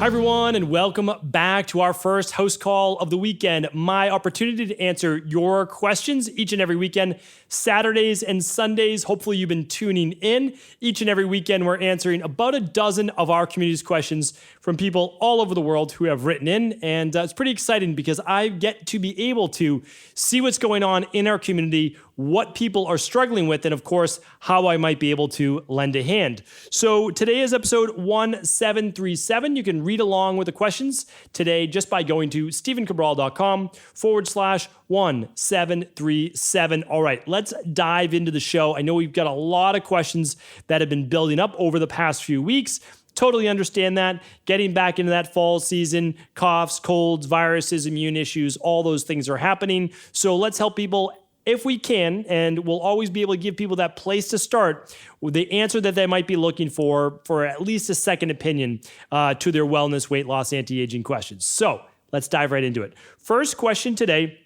Hi, everyone, and welcome back to our first host call of the weekend. My opportunity to answer your questions each and every weekend, Saturdays and Sundays. Hopefully, you've been tuning in. Each and every weekend, we're answering about a dozen of our community's questions from people all over the world who have written in. And it's pretty exciting because I get to be able to see what's going on in our community, what people are struggling with, and of course, how I might be able to lend a hand. So today is episode 1737. You can read along with the questions today just by going to stephencabral.com/1737. All right, let's dive into the show. I know we've got a lot of questions that have been building up over the past few weeks. Totally understand that. Getting back into that fall season, coughs, colds, viruses, immune issues, all those things are happening. So let's help people if we can, and we'll always be able to give people that place to start with the answer that they might be looking for at least a second opinion to their wellness, weight loss, anti-aging questions. So let's dive right into it. First question today.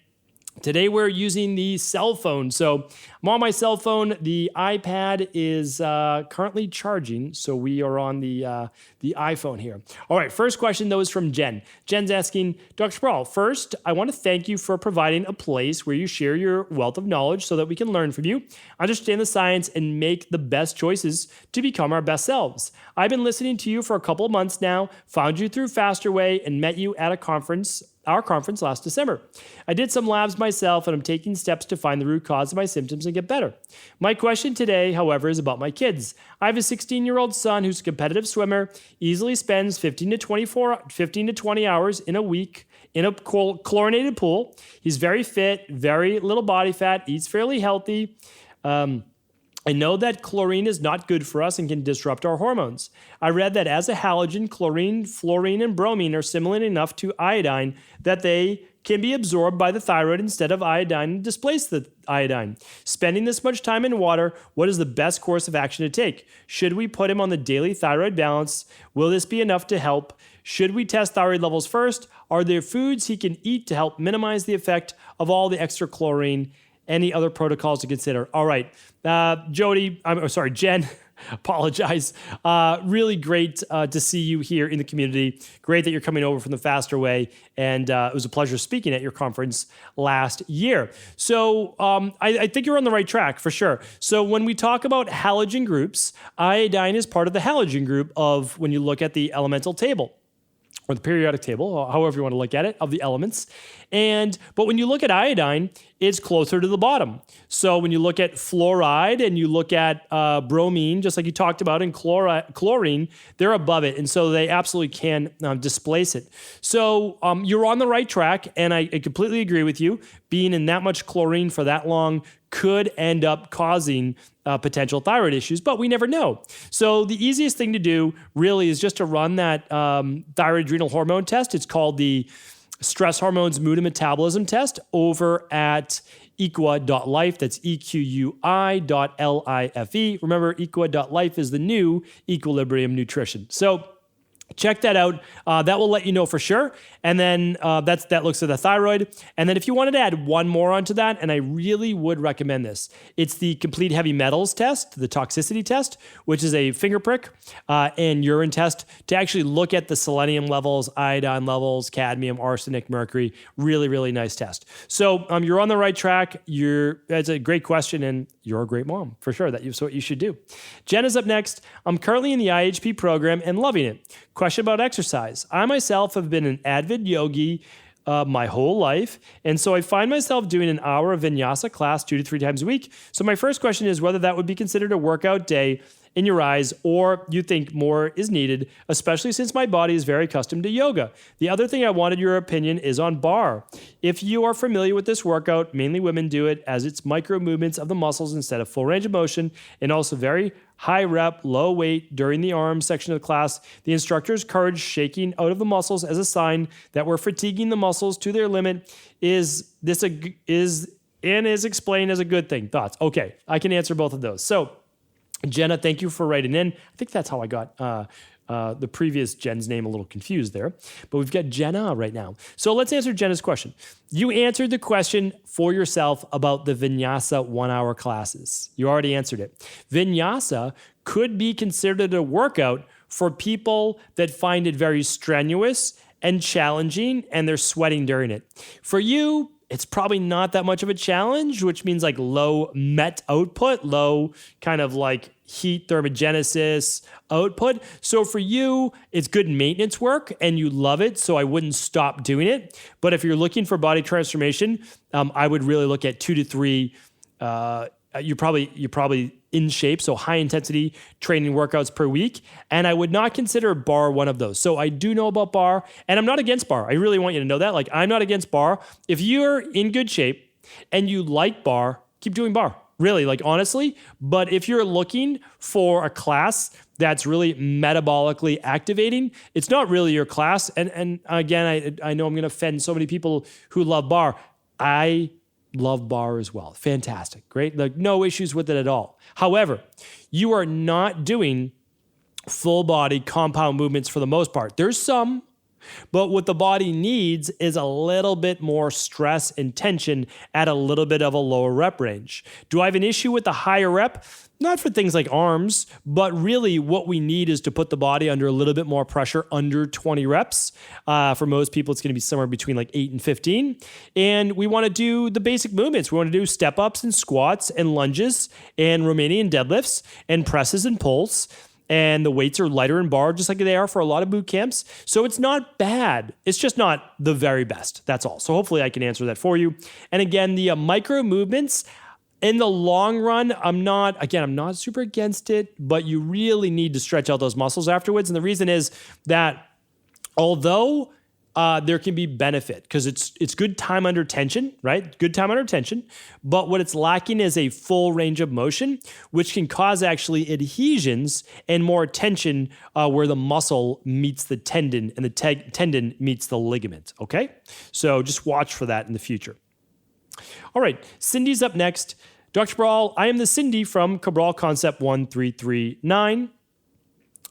Today we're using the cell phone. So I'm on my cell phone. The iPad is currently charging, so we are on the iPhone here. All right, first question though is from Jen. Jen's asking, Dr. Cabral, first, I want to thank you for providing a place where you share your wealth of knowledge so that we can learn from you, understand the science, and make the best choices to become our best selves. I've been listening to you for a couple of months now, found you through Faster Way, and met you at our conference last December. I did some labs myself, and I'm taking steps to find the root cause of my symptoms and get better. My question today, however, is about my kids. I have a 16-year-old son who's a competitive swimmer, easily spends 15 to 20 hours in a week in a chlorinated pool. He's very fit, very little body fat, eats fairly healthy. I know that chlorine is not good for us and can disrupt our hormones. I read that as a halogen, chlorine, fluorine, and bromine are similar enough to iodine that they can be absorbed by the thyroid instead of iodine and displace the iodine. Spending this much time in water, what is the best course of action to take? Should we put him on the daily thyroid balance? Will this be enough to help? Should we test thyroid levels first? Are there foods he can eat to help minimize the effect of all the extra chlorine? Any other protocols to consider? All right, Jen, apologize. Really great to see you here in the community. Great that you're coming over from the Faster Way. And it was a pleasure speaking at your conference last year. So I think you're on the right track for sure. So when we talk about halogen groups, iodine is part of the halogen group of when you look at the elemental table, or the periodic table, however you want to look at it, of the elements. But when you look at iodine, it's closer to the bottom. So when you look at fluoride and you look at bromine, just like you talked about, and chlorine, they're above it. And so they absolutely can displace it. So you're on the right track, and I completely agree with you. Being in that much chlorine for that long could end up causing potential thyroid issues, but we never know. So the easiest thing to do really is just to run that thyroid adrenal hormone test. It's called the Stress Hormones Mood and Metabolism Test over at equa.life. That's EQUI.LIFE. Remember, equa.life is the new Equilibrium Nutrition. So check that out. That will let you know for sure. And then that looks at the thyroid. And then if you wanted to add one more onto that, and I really would recommend this, it's the complete heavy metals test, the toxicity test, which is a finger prick and urine test to actually look at the selenium levels, iodine levels, cadmium, arsenic, mercury. Really, really nice test. So you're on the right track. That's a great question, and you're a great mom for sure. That's what you should do. Jen is up next. I'm currently in the IHP program and loving it. Question about exercise. I myself have been an avid yogi my whole life, and so I find myself doing an hour of vinyasa class 2 to 3 times a week. So my first question is whether that would be considered a workout day in your eyes, or you think more is needed, especially since my body is very accustomed to yoga. The other thing I wanted your opinion is on bar. If you are familiar with this workout, mainly women do it as it's micro movements of the muscles instead of full range of motion, and also very high rep, low weight during the arm section of the class. The instructors encourage shaking out of the muscles as a sign that we're fatiguing the muscles to their limit. Is explained as a good thing? Thoughts? Okay, I can answer both of those. So Jenna, thank you for writing in. I think that's how I got the previous Jen's name a little confused there. But we've got Jenna right now. So let's answer Jenna's question. You answered the question for yourself about the Vinyasa 1-hour classes. You already answered it. Vinyasa could be considered a workout for people that find it very strenuous and challenging and they're sweating during it. For you, it's probably not that much of a challenge, which means like low MET output, low kind of like heat thermogenesis output. So for you, it's good maintenance work and you love it. So I wouldn't stop doing it. But if you're looking for body transformation, I would really look at 2 to 3. You're probably in shape, so high intensity training workouts per week. And I would not consider bar one of those. So I do know about bar, and I'm not against bar. I really want you to know that. Like, I'm not against bar. If you're in good shape and you like bar, keep doing bar. Really, like honestly. But if you're looking for a class that's really metabolically activating, it's not really your class. And again, I know I'm going to offend so many people who love bar. I love bar as well. Fantastic. Great. Like no issues with it at all. However, you are not doing full body compound movements for the most part. There's some, but what the body needs is a little bit more stress and tension at a little bit of a lower rep range. Do I have an issue with the higher rep? Not for things like arms, but really what we need is to put the body under a little bit more pressure under 20 reps. For most people, it's going to be somewhere between like 8 and 15. And we want to do the basic movements. We want to do step ups and squats and lunges and Romanian deadlifts and presses and pulls. And the weights are lighter in bar, just like they are for a lot of boot camps. So it's not bad. It's just not the very best. That's all. So hopefully I can answer that for you. And again, the micro movements, in the long run, I'm not super against it, but you really need to stretch out those muscles afterwards. And the reason is that although there can be benefit because it's good time under tension, right? Good time under tension. But what it's lacking is a full range of motion, which can cause actually adhesions and more tension where the muscle meets the tendon and the tendon meets the ligament, okay? So just watch for that in the future. All right, Cindy's up next. Dr. Cabral, I am the Cindy from Cabral Concept 1339.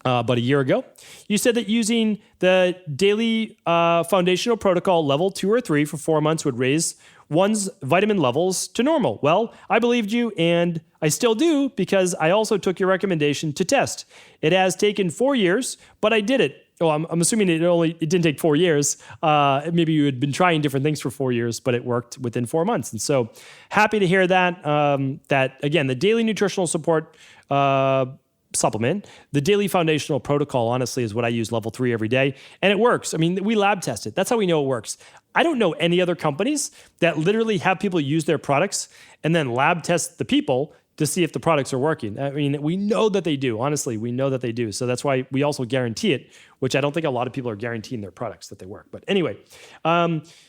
About a year ago, you said that using the daily foundational protocol level 2 or 3 for 4 months would raise one's vitamin levels to normal. Well, I believed you, and I still do because I also took your recommendation to test. It has taken 4 years, but I did it. Oh, I'm assuming it didn't take 4 years. Maybe you had been trying different things for 4 years, but it worked within 4 months. And so happy to hear that. That again, the daily nutritional support supplement, the daily foundational protocol, honestly, is what I use level 3 every day. And it works. I mean, we lab test it. That's how we know it works. I don't know any other companies that literally have people use their products and then lab test the people to see if the products are working. I mean, we know that they do. Honestly, we know that they do. So that's why we also guarantee it, which I don't think a lot of people are guaranteeing their products that they work. But anyway,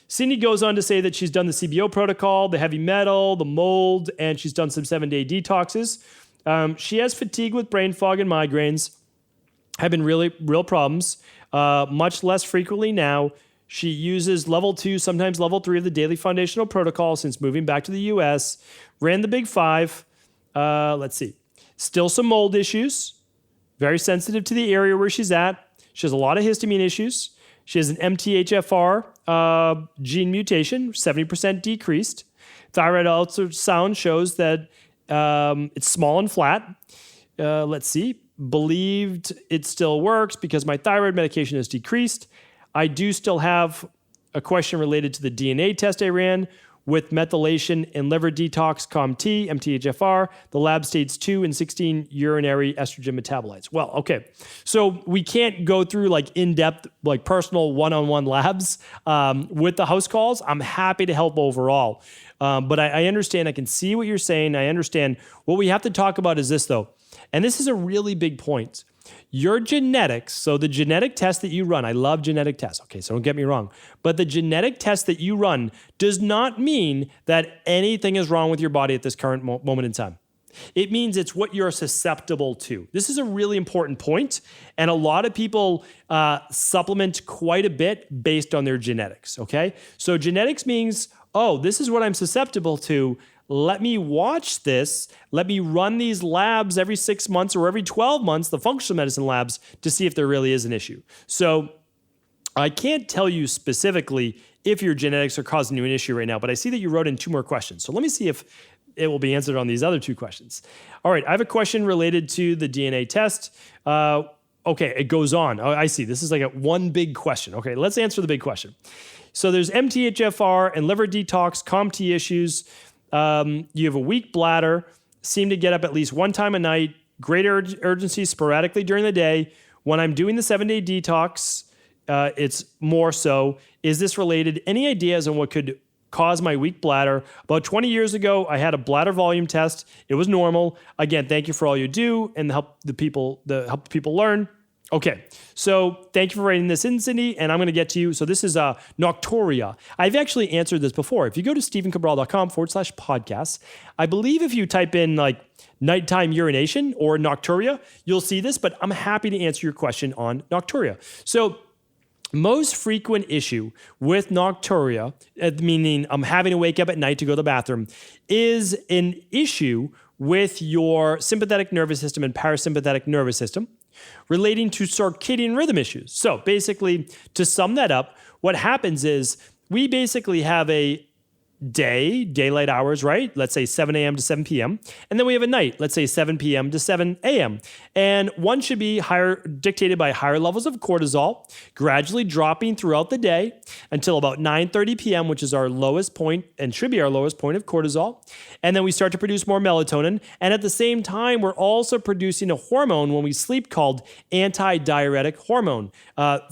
Cindy goes on to say that she's done the CBO protocol, the heavy metal, the mold, and she's done some 7-day detoxes. She has fatigue with brain fog and migraines, have been real problems, much less frequently now. She uses level 2, sometimes level 3 of the daily foundational protocol since moving back to the US, ran the big 5. Let's see, still some mold issues, very sensitive to the area where she's at. She has a lot of histamine issues. She has an MTHFR gene mutation, 70% decreased. Thyroid ultrasound shows that it's small and flat. Let's see. Believed it still works because my thyroid medication has decreased. I do still have a question related to the DNA test I ran with methylation and liver detox, COMT, MTHFR, the lab states 2 and 16 urinary estrogen metabolites. Well, okay. So we can't go through like in-depth, like personal one-on-one labs with the house calls. I'm happy to help overall. But I understand, I can see what you're saying. I understand. What we have to talk about is this though, and this is a really big point. Your genetics, so the genetic test that you run, I love genetic tests, okay, so don't get me wrong, but the genetic test that you run does not mean that anything is wrong with your body at this current moment in time. It means it's what you're susceptible to. This is a really important point, and a lot of people supplement quite a bit based on their genetics, okay? So genetics means, oh, this is what I'm susceptible to. Let me watch this. Let me run these labs every 6 months or every 12 months, the functional medicine labs, to see if there really is an issue. So I can't tell you specifically if your genetics are causing you an issue right now, but I see that you wrote in 2 more questions. So let me see if it will be answered on these other 2 questions. All right, I have a question related to the DNA test. Okay, it goes on. Oh, I see. This is like one big question. Okay, let's answer the big question. So there's MTHFR and liver detox, COMT issues. You have a weak bladder, seem to get up at least one time a night, great urgency sporadically during the day. When I'm doing the 7-day detox, it's more so. Is this related? Any ideas on what could cause my weak bladder? About 20 years ago, I had a bladder volume test. It was normal. Again, thank you for all you do and help the people learn. Okay, so thank you for writing this in, Cindy, and I'm going to get to you. So this is Nocturia. I've actually answered this before. If you go to stephencabral.com/podcast, I believe if you type in like nighttime urination or Nocturia, you'll see this, but I'm happy to answer your question on Nocturia. So most frequent issue with Nocturia, meaning I'm having to wake up at night to go to the bathroom, is an issue with your sympathetic nervous system and parasympathetic nervous system relating to circadian rhythm issues. So basically, to sum that up, what happens is we basically have a daylight hours, right? Let's say 7 a.m. to 7 p.m. And then we have a night, let's say 7 p.m. to 7 a.m. And one should be dictated by higher levels of cortisol, gradually dropping throughout the day until about 9:30 p.m., which is our lowest point and should be our lowest point of cortisol. And then we start to produce more melatonin. And at the same time, we're also producing a hormone when we sleep called anti-diuretic hormone.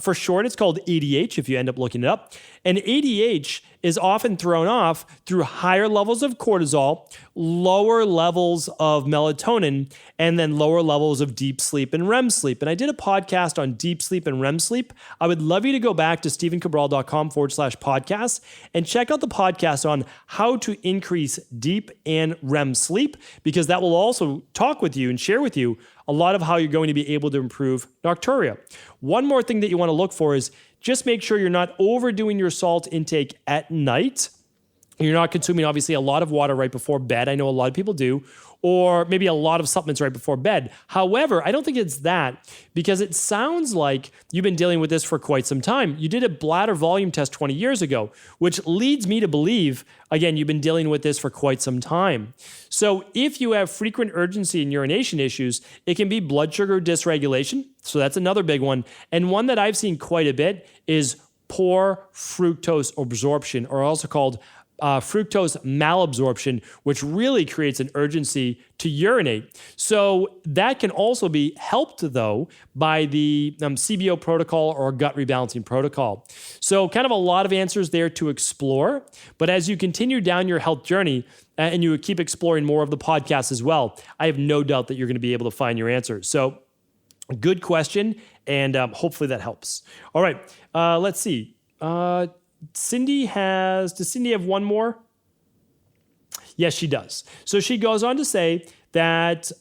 For short, it's called ADH if you end up looking it up. And ADH is often thrown off through higher levels of cortisol, lower levels of melatonin, and then lower levels of deep sleep and REM sleep. And I did a podcast on deep sleep and REM sleep. I would love you to go back to stephencabral.com/podcast and check out the podcast on how to increase deep and REM sleep, because that will also talk with you and share with you a lot of how you're going to be able to improve Nocturia. One more thing that you want to look for is just make sure you're not overdoing your salt intake at night. You're not consuming, obviously, a lot of water right before bed. I know a lot of people do. Or maybe a lot of supplements right before bed. However, I don't think it's that, because it sounds like you've been dealing with this for quite some time. You did a bladder volume test 20 years ago, which leads me to believe, again, you've been dealing with this for quite some time. So if you have frequent urgency and urination issues, it can be blood sugar dysregulation. So that's another big one. And one that I've seen quite a bit is poor fructose absorption, or also called fructose malabsorption, which really creates an urgency to urinate. So that can also be helped, though, by the CBO protocol or gut rebalancing protocol. So kind of a lot of answers there to explore. But as you continue down your health journey and you keep exploring more of the podcast as well, I have no doubt that you're going to be able to find your answers. So good question, and hopefully that helps. All right, let's see. Does Cindy have one more? Yes, she does. So she goes on to say that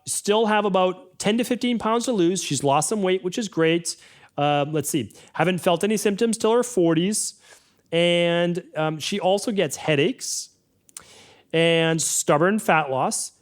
still have about 10 to 15 pounds to lose. She's lost some weight, which is great. Let's see. Haven't felt any symptoms till her 40s. And she also gets headaches and stubborn fat loss.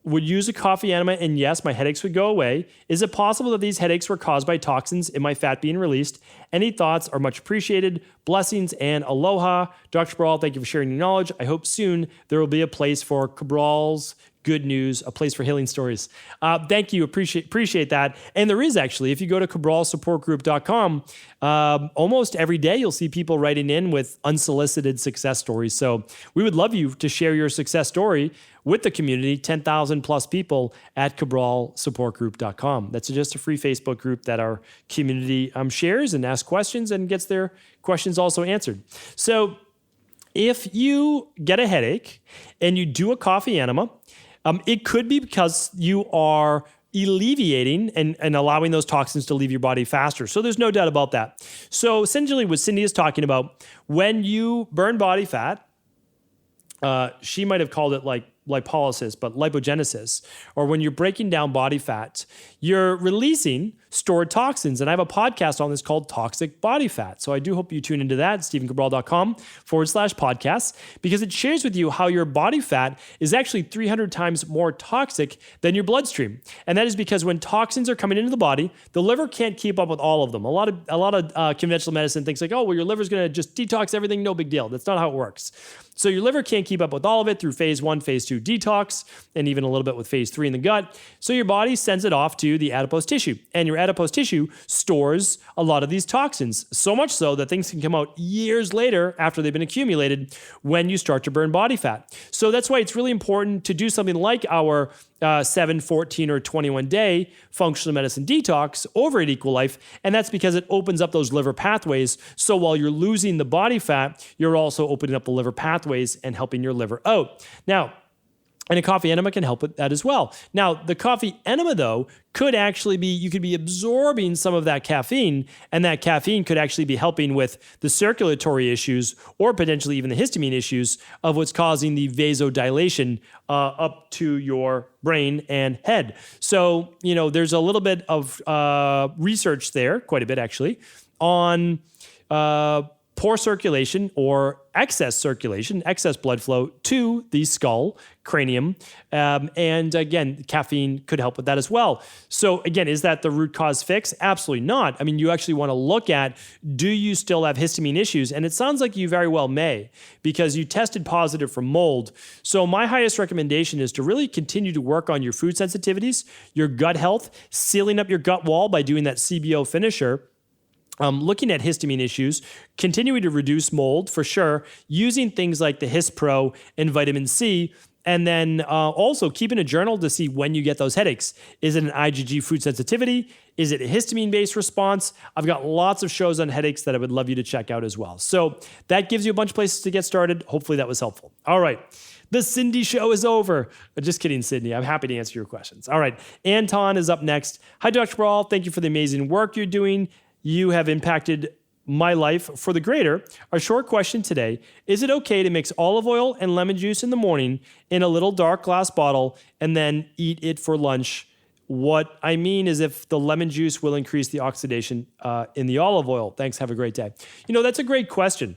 Would use a coffee enema, and yes, my headaches would go away. Is it possible that these headaches were caused by toxins in my fat being released? Any thoughts are much appreciated. Blessings and aloha. Dr. Cabral, thank you for sharing your knowledge. I hope soon there will be a place for Cabral's good news, a place for healing stories. Thank you. Appreciate that. And there is actually, if you go to cabralsupportgroup.com, almost every day you'll see people writing in with unsolicited success stories. So we would love you to share your success story with the community, 10,000 plus people at cabralsupportgroup.com. That's just a free Facebook group that our community shares and asks questions and gets their questions also answered. So if you get a headache and you do a coffee enema, it could be because you are alleviating and allowing those toxins to leave your body faster. So there's no doubt about that. So essentially what Cindy is talking about, when you burn body fat, she might have called it like lipolysis, but lipogenesis, or when you're breaking down body fat, you're releasing stored toxins. And I have a podcast on this called Toxic Body Fat. So I do hope you tune into that, stephencabral.com/podcast, because it shares with you how your body fat is actually 300 times more toxic than your bloodstream. And that is because when toxins are coming into the body, the liver can't keep up with all of them. A lot of conventional medicine thinks like, oh, well, your liver's going to just detox everything, no big deal. That's not how it works. So your liver can't keep up with all of it through phase 1, phase 2 Detox and even a little bit with phase 3 in the gut. So your body sends it off to the adipose tissue, and your adipose tissue stores a lot of these toxins, so much so that things can come out years later after they've been accumulated when you start to burn body fat. So that's why it's really important to do something like our 7, 14, or 21 day functional medicine detox over at Equal Life. And that's because it opens up those liver pathways. So while you're losing the body fat, you're also opening up the liver pathways and helping your liver out. Now, and a coffee enema can help with that as well. Now, the coffee enema, though, could actually be, you could be absorbing some of that caffeine, and that caffeine could actually be helping with the circulatory issues or potentially even the histamine issues of what's causing the vasodilation up to your brain and head. So, there's a little bit of research there, quite a bit actually, on poor circulation or excess circulation, excess blood flow to the skull, cranium. And again, caffeine could help with that as well. So again, is that the root cause fix? Absolutely not. I mean, you actually want to look at, do you still have histamine issues? And it sounds like you very well may, because you tested positive for mold. So my highest recommendation is to really continue to work on your food sensitivities, your gut health, sealing up your gut wall by doing that CBO finisher. Looking at histamine issues, continuing to reduce mold for sure, using things like the His Pro and vitamin C, and then also keeping a journal to see when you get those headaches. Is it an IgG food sensitivity? Is it a histamine-based response? I've got lots of shows on headaches that I would love you to check out as well. So that gives you a bunch of places to get started. Hopefully that was helpful. All right. The Cindy show is over. Just kidding, Sydney. I'm happy to answer your questions. All right. Anton is up next. Hi, Dr. Cabral. Thank you for the amazing work you're doing. You have impacted my life for the greater. Our short question today: is it okay to mix olive oil and lemon juice in the morning in a little dark glass bottle and then eat it for lunch? What I mean is if the lemon juice will increase the oxidation in the olive oil. Thanks. Have a great day. That's a great question.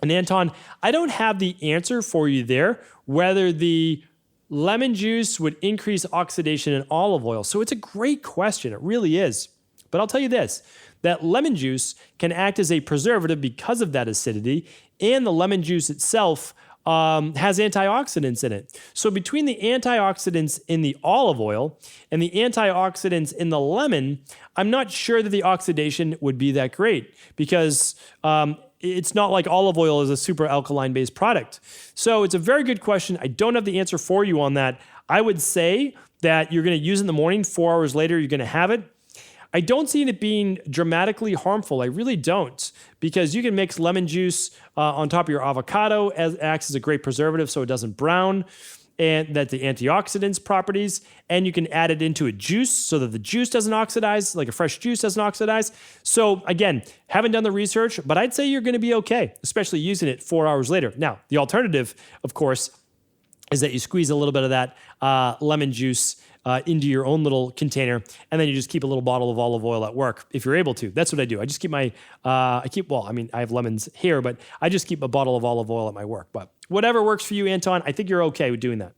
And Anton, I don't have the answer for you there, whether the lemon juice would increase oxidation in olive oil. So it's a great question. It really is. But I'll tell you this, that lemon juice can act as a preservative because of that acidity, and the lemon juice itself has antioxidants in it. So between the antioxidants in the olive oil and the antioxidants in the lemon, I'm not sure that the oxidation would be that great, because it's not like olive oil is a super alkaline-based product. So it's a very good question. I don't have the answer for you on that. I would say that you're going to use it in the morning, 4 hours later, you're going to have it. I don't see it being dramatically harmful. I really don't, because you can mix lemon juice on top of your avocado, as acts as a great preservative so it doesn't brown, and that the antioxidants properties, and you can add it into a juice so that the juice doesn't oxidize, like a fresh juice doesn't oxidize. So again, haven't done the research, but I'd say you're going to be okay, especially using it 4 hours later. Now, the alternative, of course, is that you squeeze a little bit of that lemon juice into your own little container, and then you just keep a little bottle of olive oil at work if you're able to. That's what I do. I just keep I have lemons here, but I just keep a bottle of olive oil at my work. But whatever works for you, Anton, I think you're okay with doing that.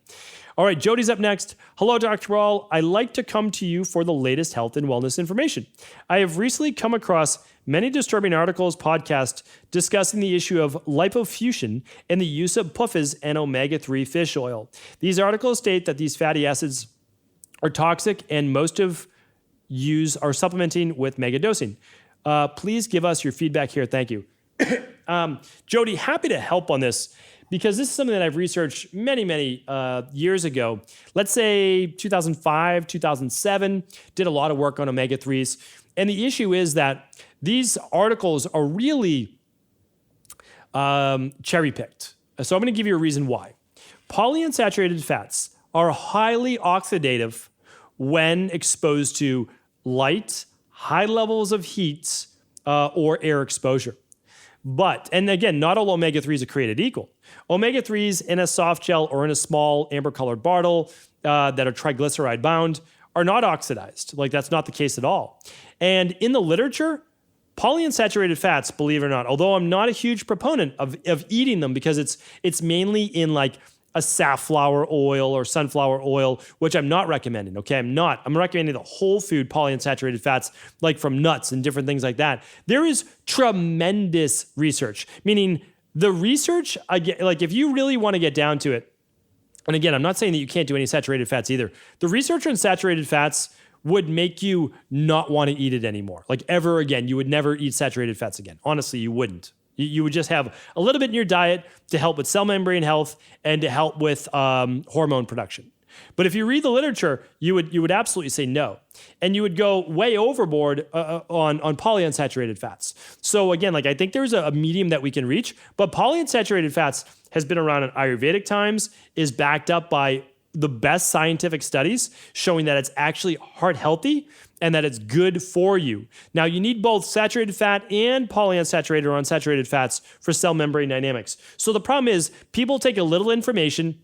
All right, Jody's up next. Hello, Dr. Cabral. I like to come to you for the latest health and wellness information. I have recently come across many disturbing articles, podcasts discussing the issue of lipofusion and the use of PUFAs and omega-3 fish oil. These articles state that these fatty acids are toxic, and most of yous are supplementing with mega dosing. Please give us your feedback here. Thank you. Jody, happy to help on this, because this is something that I've researched many years ago. Let's say 2005, 2007, did a lot of work on omega-3s. And the issue is that these articles are really cherry-picked. So I'm going to give you a reason why. Polyunsaturated fats are highly oxidative when exposed to light, high levels of heat, or air exposure. But, and again, not all omega-3s are created equal. Omega-3s in a soft gel or in a small amber-colored bottle that are triglyceride bound are not oxidized. Like, that's not the case at all. And in the literature, polyunsaturated fats, believe it or not, although I'm not a huge proponent of eating them, because it's mainly in like a safflower oil or sunflower oil, which I'm not recommending, okay? I'm recommending the whole food polyunsaturated fats, like from nuts and different things like that. There is tremendous research, meaning the research, like if you really want to get down to it, And again, I'm not saying that you can't do any saturated fats either. The research on saturated fats would make you not want to eat it anymore. Like ever again, you would never eat saturated fats again. Honestly, you wouldn't. You would just have a little bit in your diet to help with cell membrane health and to help with hormone production. But if you read the literature, you would absolutely say no. And you would go way overboard on polyunsaturated fats. So again, like I think there's a medium that we can reach, but polyunsaturated fats has been around in Ayurvedic times, is backed up by the best scientific studies showing that it's actually heart healthy and that it's good for you. Now, you need both saturated fat and polyunsaturated or unsaturated fats for cell membrane dynamics. So the problem is people take a little information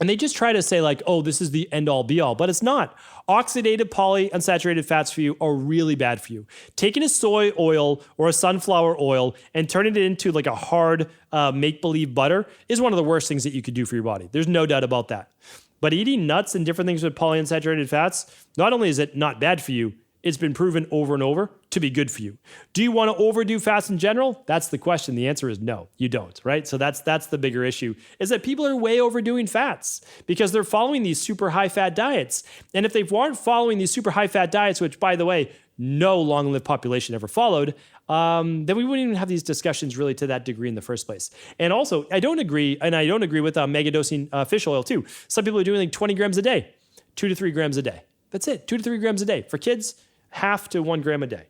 and they just try to say like, oh, this is the end all be all, but it's not. Oxidative polyunsaturated fats for you are really bad for you. Taking a soy oil or a sunflower oil and turning it into like a hard make-believe butter is one of the worst things that you could do for your body. There's no doubt about that. But eating nuts and different things with polyunsaturated fats, not only is it not bad for you, it's been proven over and over to be good for you. Do you want to overdo fats in general? That's the question. The answer is no, you don't, right? So that's the bigger issue, is that people are way overdoing fats because they're following these super high fat diets. And if they weren't following these super high fat diets, which by the way, no long-lived population ever followed, then we wouldn't even have these discussions really to that degree in the first place. And also, I don't agree with megadosing fish oil too. Some people are doing like 20 grams a day, 2 to 3 grams a day. That's it, 2 to 3 grams a day. For kids, 0.5 to 1 gram a day.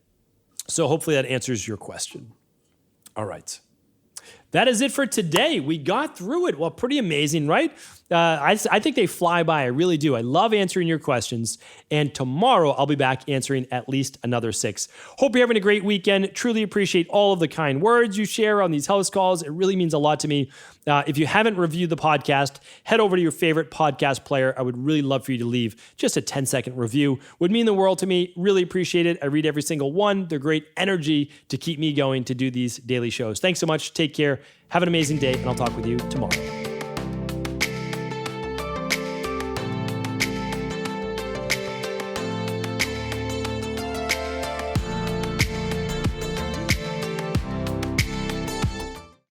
So hopefully that answers your question. All right. That is it for today. We got through it. Well, pretty amazing, right? I think they fly by. I really do. I love answering your questions. And tomorrow I'll be back answering at least another 6. Hope you're having a great weekend. Truly appreciate all of the kind words you share on these house calls. It really means a lot to me. If you haven't reviewed the podcast, head over to your favorite podcast player. I would really love for you to leave just a 10-second review. Would mean the world to me. Really appreciate it. I read every single one. They're great energy to keep me going to do these daily shows. Thanks so much. Take care. Have an amazing day, and I'll talk with you tomorrow.